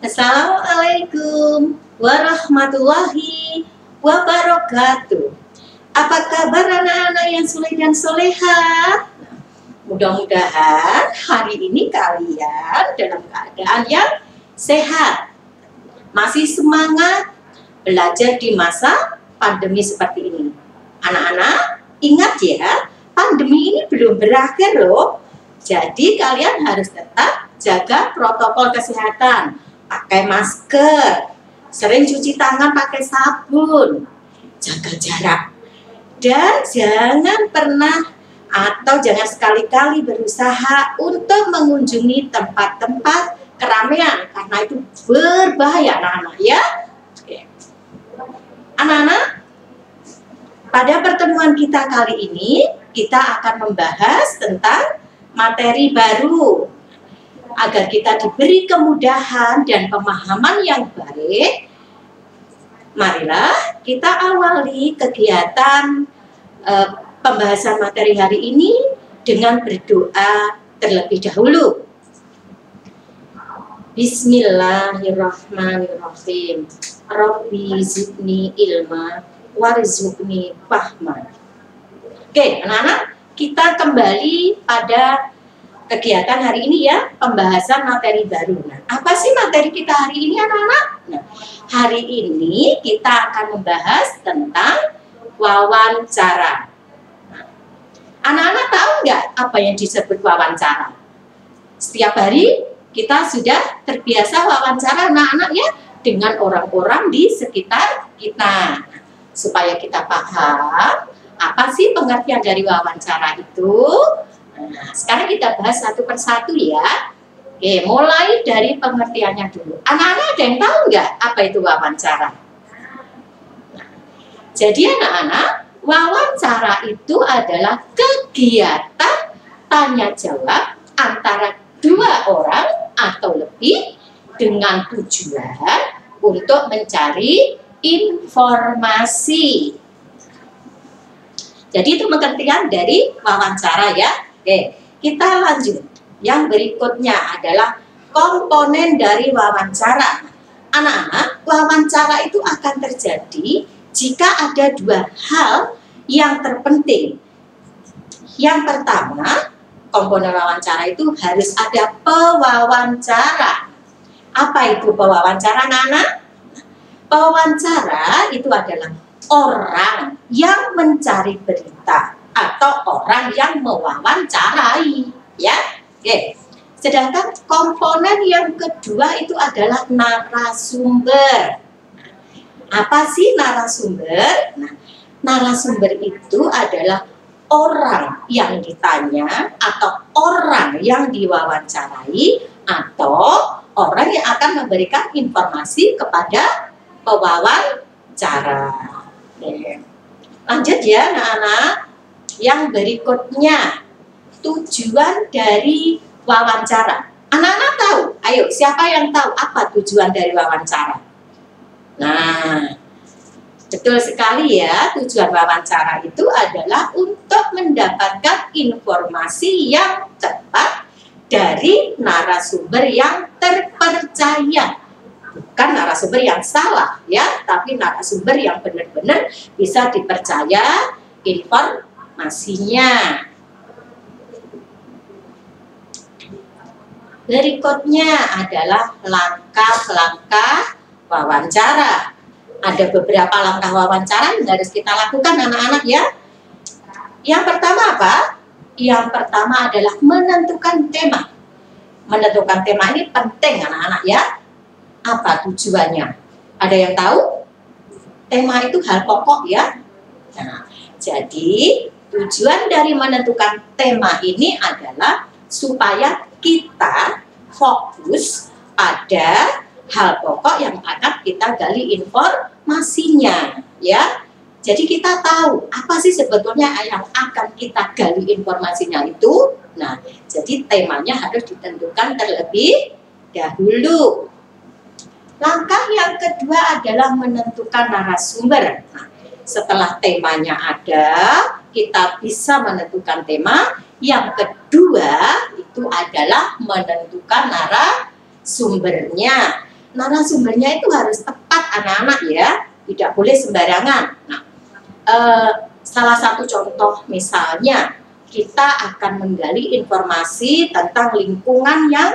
Assalamualaikum warahmatullahi wabarakatuh. Apa kabar anak-anak yang soleh dan soleha? Mudah-mudahan hari ini kalian dalam keadaan yang sehat, masih semangat belajar di masa pandemi seperti ini. Anak-anak, ingat ya, pandemi ini belum berakhir loh. Jadi kalian harus tetap jaga protokol kesehatan. Pakai masker, sering cuci tangan pakai sabun, jaga jarak, dan jangan pernah atau jangan sekali-kali berusaha untuk mengunjungi tempat-tempat keramaian karena itu berbahaya anak-anak ya. Anak-anak, pada pertemuan kita kali ini kita akan membahas tentang materi baru. Agar kita diberi kemudahan dan pemahaman yang baik, marilah kita awali kegiatan pembahasan materi hari ini dengan berdoa terlebih dahulu. Bismillahirrahmanirrahim. Rabbi zidni ilma warzuqni fahma. Oke, anak-anak, kita kembali pada kegiatan hari ini ya, pembahasan materi baru. Nah, apa sih materi kita hari ini anak-anak? Nah, hari ini kita akan membahas tentang wawancara. Nah, anak-anak tahu nggak apa yang disebut wawancara? Setiap hari kita sudah terbiasa wawancara anak-anak ya dengan orang-orang di sekitar kita. Supaya kita paham apa sih pengertian dari wawancara itu. Nah, sekarang kita bahas satu persatu ya. Oke, mulai dari pengertiannya dulu. Anak-anak ada yang tahu nggak apa itu wawancara? Nah, jadi anak-anak, wawancara itu adalah kegiatan tanya jawab antara dua orang atau lebih dengan tujuan untuk mencari informasi. Jadi itu pengertian dari wawancara ya. Oke, kita lanjut. Yang berikutnya adalah komponen dari wawancara. Anak-anak, wawancara itu akan terjadi jika ada dua hal yang terpenting. Yang pertama, komponen wawancara itu harus ada pewawancara. Apa itu pewawancara, anak-anak? Pewawancara itu adalah orang yang mencari berita atau orang yang mewawancarai ya. Oke. Sedangkan komponen yang kedua itu adalah narasumber. Apa sih narasumber? Nah, narasumber itu adalah orang yang ditanya atau orang yang diwawancarai atau orang yang akan memberikan informasi kepada pewawancara. Oke. Lanjut ya anak-anak. Yang berikutnya, tujuan dari wawancara. Anak-anak tahu? Ayo, siapa yang tahu apa tujuan dari wawancara? Nah, betul sekali ya, tujuan wawancara itu adalah untuk mendapatkan informasi yang tepat dari narasumber yang terpercaya. Bukan narasumber yang salah ya, tapi narasumber yang benar-benar bisa dipercaya informasinya. Berikutnya adalah langkah-langkah wawancara. Ada beberapa langkah wawancara yang harus kita lakukan anak-anak ya. Yang pertama apa? Yang pertama adalah menentukan tema. Menentukan tema ini penting anak-anak ya. Apa tujuannya? Ada yang tahu? Tema itu hal pokok ya. Nah, jadi tujuan dari menentukan tema ini adalah supaya kita fokus pada hal pokok yang akan kita gali informasinya ya. Jadi kita tahu apa sih sebetulnya yang akan kita gali informasinya itu. Nah, jadi temanya harus ditentukan terlebih dahulu. Langkah yang kedua adalah menentukan narasumber. Nah, setelah temanya ada, kita bisa menentukan tema. Yang kedua itu adalah menentukan narasumbernya. narasumbernya itu harus tepat anak-anak ya, tidak boleh sembarangan. Nah, salah satu contoh misalnya kita akan menggali informasi tentang lingkungan yang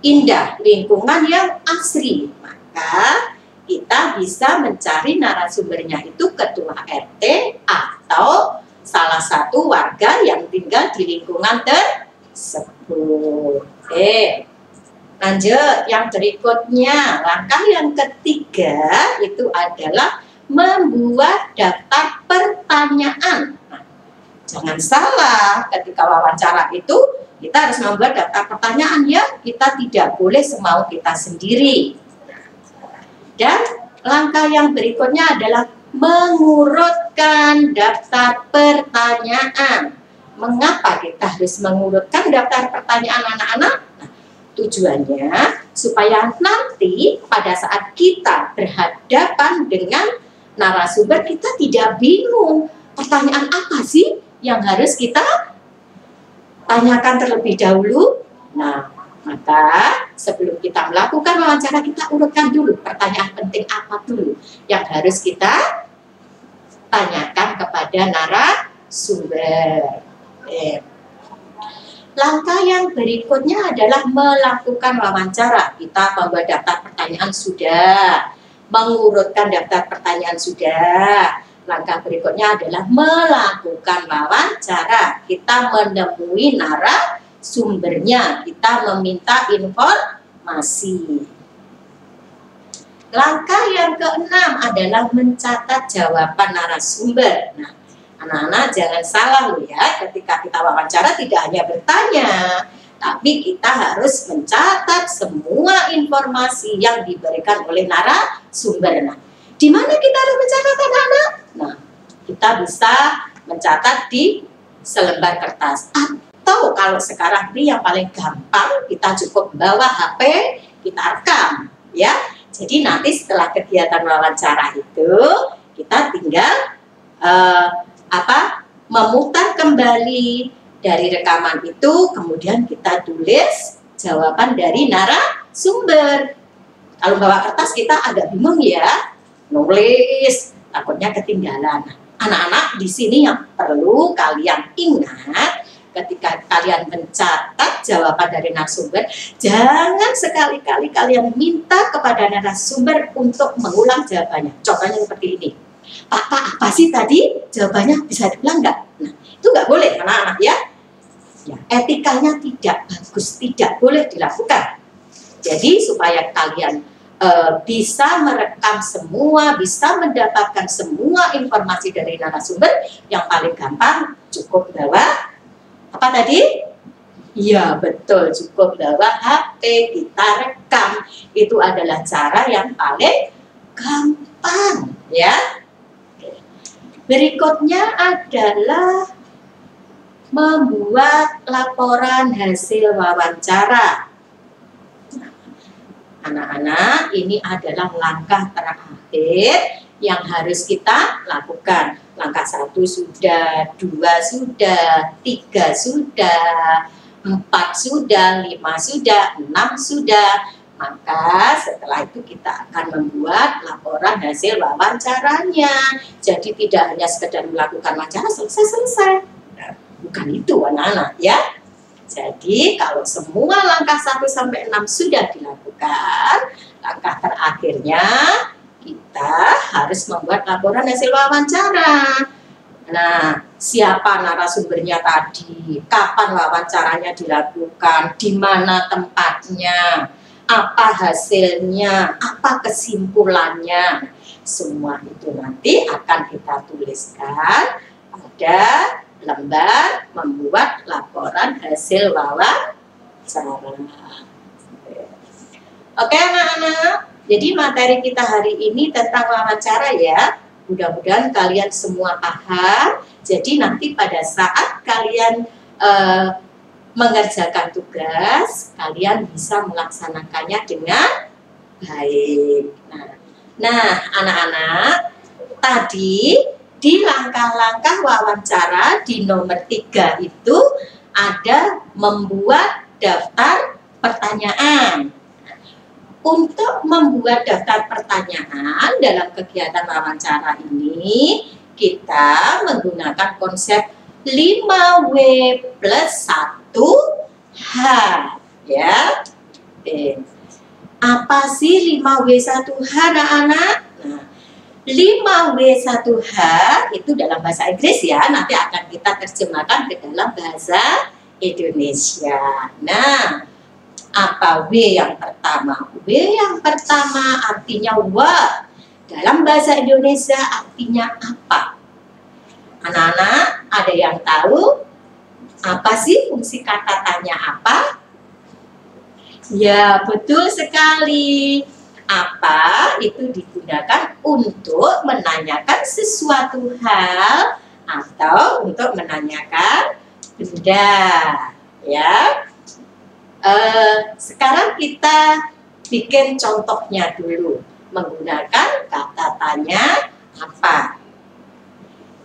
indah, lingkungan yang asri, maka kita bisa mencari narasumbernya itu ketua RT atau salah satu warga yang tinggal di lingkungan tersebut. Oke, lanjut yang berikutnya. Langkah yang ketiga itu adalah membuat daftar pertanyaan. Nah, jangan salah, ketika wawancara itu kita harus membuat daftar pertanyaan ya, kita tidak boleh semau kita sendiri. Dan langkah yang berikutnya adalah mengurutkan daftar pertanyaan. Mengapa kita harus mengurutkan daftar pertanyaan anak-anak? Nah, tujuannya supaya nanti pada saat kita berhadapan dengan narasumber kita tidak bingung. Pertanyaan apa sih yang harus kita tanyakan terlebih dahulu? Nah, maka sebelum kita melakukan wawancara kita urutkan dulu pertanyaan penting apa dulu yang harus kita tanyakan kepada narasumber. Langkah yang berikutnya adalah melakukan wawancara. Kita membuat daftar pertanyaan sudah, mengurutkan daftar pertanyaan sudah. Langkah berikutnya adalah melakukan wawancara. Kita menemui narasumbernya, kita meminta informasi. Langkah yang keenam adalah mencatat jawaban narasumber. Nah, anak-anak jangan salah loh ya, ketika kita wawancara tidak hanya bertanya, tapi kita harus mencatat semua informasi yang diberikan oleh narasumber. Nah, di mana kita harus mencatat anak-anak? Nah, kita bisa mencatat di selembar kertas. Atau kalau sekarang ini yang paling gampang, kita cukup bawa HP, kita rekam, ya. Jadi nanti setelah kegiatan wawancara itu, kita tinggal memutar kembali dari rekaman itu, kemudian kita tulis jawaban dari narasumber. Kalau bawa kertas kita agak bingung ya, nulis, takutnya ketinggalan. Anak-anak di sini yang perlu kalian ingat, ketika kalian mencatat jawaban dari narasumber, jangan sekali-kali kalian minta kepada narasumber untuk mengulang jawabannya. Contohnya seperti ini. Pak, apa sih tadi? Jawabannya bisa diulang nggak? Nah, itu nggak boleh anak-anak ya. Etikanya tidak bagus, tidak boleh dilakukan. Jadi supaya kalian bisa merekam semua, bisa mendapatkan semua informasi dari narasumber, yang paling gampang cukup bawa apa tadi? Iya betul, cukup bawa HP, kita rekam. Itu adalah cara yang paling gampang ya. Berikutnya adalah membuat laporan hasil wawancara. Anak-anak, ini adalah langkah terakhir yang harus kita lakukan. Langkah 1 sudah, 2 sudah, 3 sudah, 4 sudah, 5 sudah, 6 sudah. Maka setelah itu kita akan membuat laporan hasil wawancaranya. Jadi tidak hanya sekedar melakukan wawancara selesai-selesai. Nah, bukan itu anak-anak ya. Jadi kalau semua langkah 1 sampai 6 sudah dilakukan, langkah terakhirnya kita harus membuat laporan hasil wawancara. Nah, siapa narasumbernya tadi, kapan wawancaranya dilakukan, di mana tempatnya, apa hasilnya, apa kesimpulannya. Semua itu nanti akan kita tuliskan pada lembar membuat laporan hasil wawancara. Oke anak-anak, jadi materi kita hari ini tentang wawancara ya. Mudah-mudahan kalian semua paham. Jadi nanti pada saat kalian mengerjakan tugas, kalian bisa melaksanakannya dengan baik. Nah, anak-anak, tadi di langkah-langkah wawancara di nomor 3 itu ada membuat daftar pertanyaan. untuk membuat daftar pertanyaan dalam kegiatan wawancara ini, kita menggunakan konsep 5W plus 1H. Ya. Apa sih 5W1H, anak-anak? Nah, 5W1H itu dalam bahasa Inggris ya, nanti akan kita terjemahkan ke dalam bahasa Indonesia. Nah, apa W yang pertama? W yang pertama artinya what. Dalam bahasa Indonesia artinya apa? Anak-anak, ada yang tahu apa sih fungsi kata tanya apa? Ya, betul sekali. Apa itu digunakan untuk menanyakan sesuatu hal atau untuk menanyakan benda. Ya. Sekarang kita bikin contohnya dulu menggunakan kata tanya apa.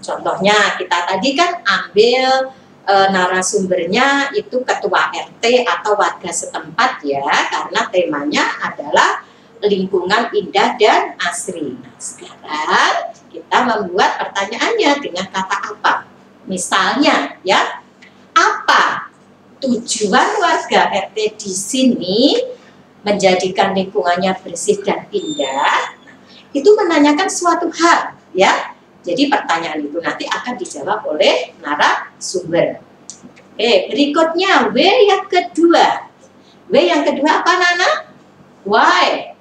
Contohnya kita tadi kan ambil narasumbernya itu ketua RT atau warga setempat ya, karena temanya adalah lingkungan indah dan asri. Nah, sekarang kita membuat pertanyaannya dengan kata apa. Misalnya ya, apa tujuan warga RT di sini menjadikan lingkungannya bersih dan indah? Itu menanyakan suatu hal, ya. Jadi pertanyaan itu nanti akan dijawab oleh narasumber. Berikutnya W yang kedua. W yang kedua apa, Nana? Why.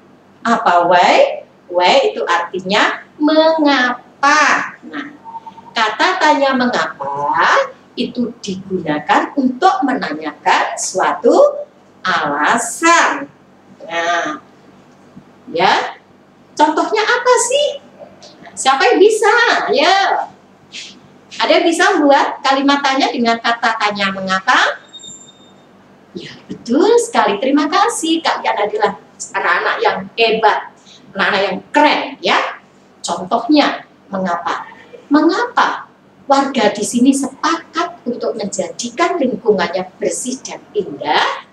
Apa why? Why itu artinya mengapa. Nah, kata tanya mengapa itu digunakan untuk menanyakan suatu alasan. Nah, ya, contohnya apa sih? Siapa yang bisa? Ya, ada yang bisa buat kalimat tanya dengan kata tanya mengapa? Ya, betul sekali. Terima kasih. Kalian adalah anak-anak yang hebat, anak-anak yang keren, ya. Contohnya mengapa? Mengapa warga di sini sepakat untuk menjadikan lingkungannya bersih dan indah?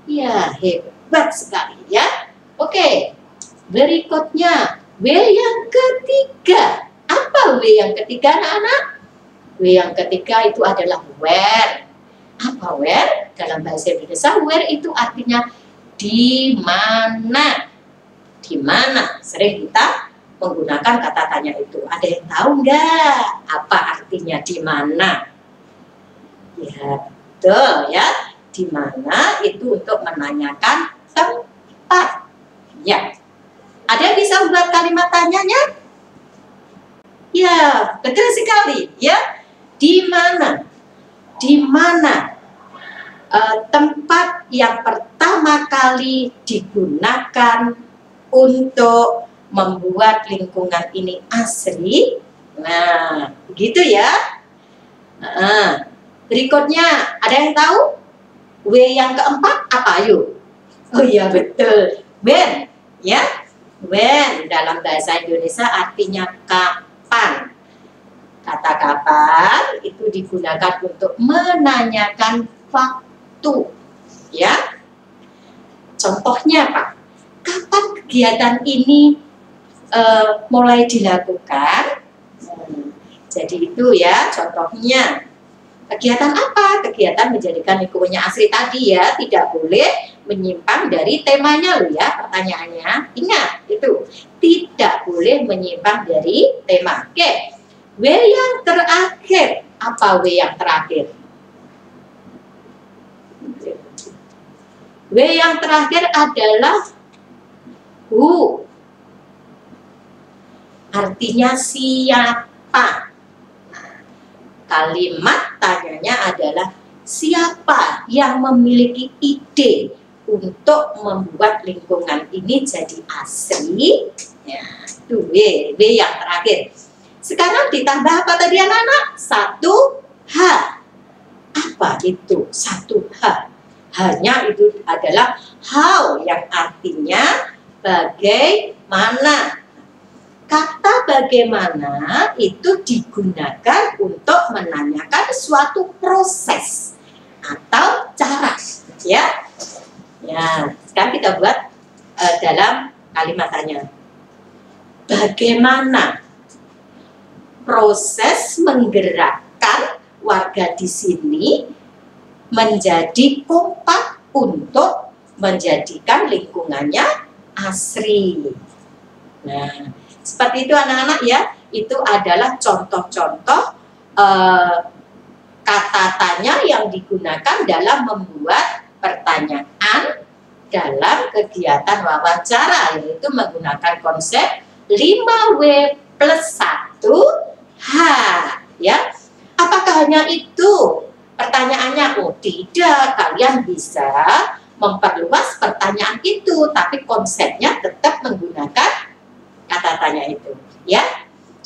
Ya, hebat sekali ya. Oke, berikutnya W yang ketiga. Apa W yang ketiga, anak-anak? W yang ketiga itu adalah where. Apa where? Dalam bahasa Indonesia, where itu artinya di mana. Di mana? Sering kita menggunakan kata tanya itu. Ada yang tahu nggak apa artinya di mana? Ya, betul ya. Di mana itu untuk menanyakan tempat. Ya. Ada yang bisa buat kalimat tanyanya? Ya, betul sekali. Ya, di mana? Di mana tempat yang pertama kali digunakan untuk membuat lingkungan ini asri? Nah, begitu ya. Berikutnya, ada yang tahu? W yang keempat apa? Yuk. Oh iya, betul. When, ya. When dalam bahasa Indonesia artinya kapan. Kata kapan itu digunakan untuk menanyakan waktu, ya. Contohnya Pak, kapan kegiatan ini mulai dilakukan? Jadi itu ya contohnya. Kegiatan apa? Kegiatan menjadikan lingkungannya asri tadi ya, tidak boleh menyimpang dari temanya loh ya pertanyaannya. Ingat itu, tidak boleh menyimpang dari tema. Oke, W yang terakhir. Apa W yang terakhir? W yang terakhir adalah who. Artinya siapa. Kalimat tanyanya adalah siapa yang memiliki ide untuk membuat lingkungan ini jadi asri? Ya, itu W yang terakhir. Sekarang ditambah apa tadi anak-anak? 1H. Apa itu 1H? H-nya itu adalah how yang artinya bagaimana. Kata bagaimana itu digunakan untuk menanyakan suatu proses atau cara, ya. Ya, sekarang kita buat dalam kalimat tanya. Bagaimana proses menggerakkan warga di sini menjadi kompak untuk menjadikan lingkungannya asri. Nah, seperti itu anak-anak ya. Itu adalah contoh-contoh kata tanya yang digunakan dalam membuat pertanyaan dalam kegiatan wawancara, yaitu menggunakan konsep 5W plus 1H ya. Apakah hanya itu pertanyaannya? Oh tidak, kalian bisa memperluas pertanyaan itu, tapi konsepnya tetap menggunakan kata tanya itu ya.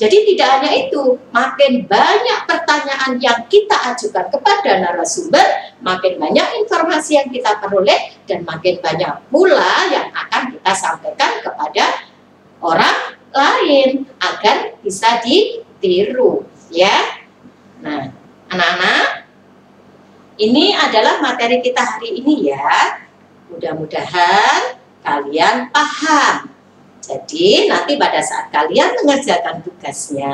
Jadi tidak hanya itu, makin banyak pertanyaan yang kita ajukan kepada narasumber, makin banyak informasi yang kita peroleh, dan makin banyak pula yang akan kita sampaikan kepada orang lain agar bisa ditiru ya. Nah, anak-anak, ini adalah materi kita hari ini ya. Mudah-mudahan kalian paham. Jadi nanti pada saat kalian mengerjakan tugasnya,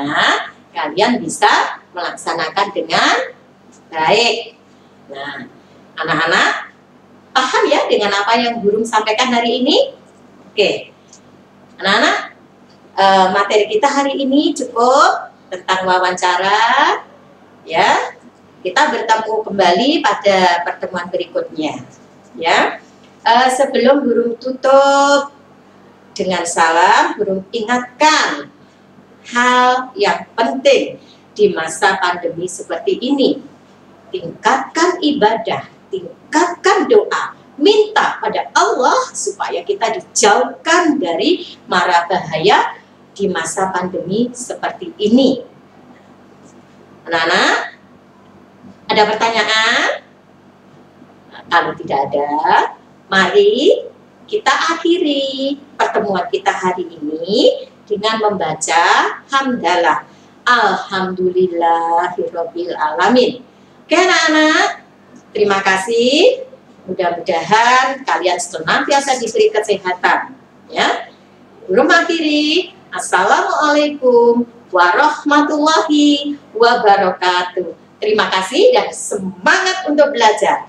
kalian bisa melaksanakan dengan baik. Nah, anak-anak paham ya dengan apa yang guru sampaikan hari ini? Oke, anak-anak, materi kita hari ini cukup tentang wawancara ya. Kita bertemu kembali pada pertemuan berikutnya ya. Sebelum guru tutup dengan salam, guru ingatkan hal yang penting di masa pandemi seperti ini. Tingkatkan ibadah, tingkatkan doa, minta pada Allah supaya kita dijauhkan dari mara bahaya di masa pandemi seperti ini. Anak-anak, ada pertanyaan? Nah, kalau tidak ada, mari kita akhiri pertemuan kita hari ini dengan membaca hamdalah. Alhamdulillahirabbil alamin. Oke anak-anak, terima kasih. Mudah-mudahan kalian senantiasa diberi kesehatan. Ya, guru mengakhiri. Assalamualaikum warahmatullahi wabarakatuh. Terima kasih dan semangat untuk belajar.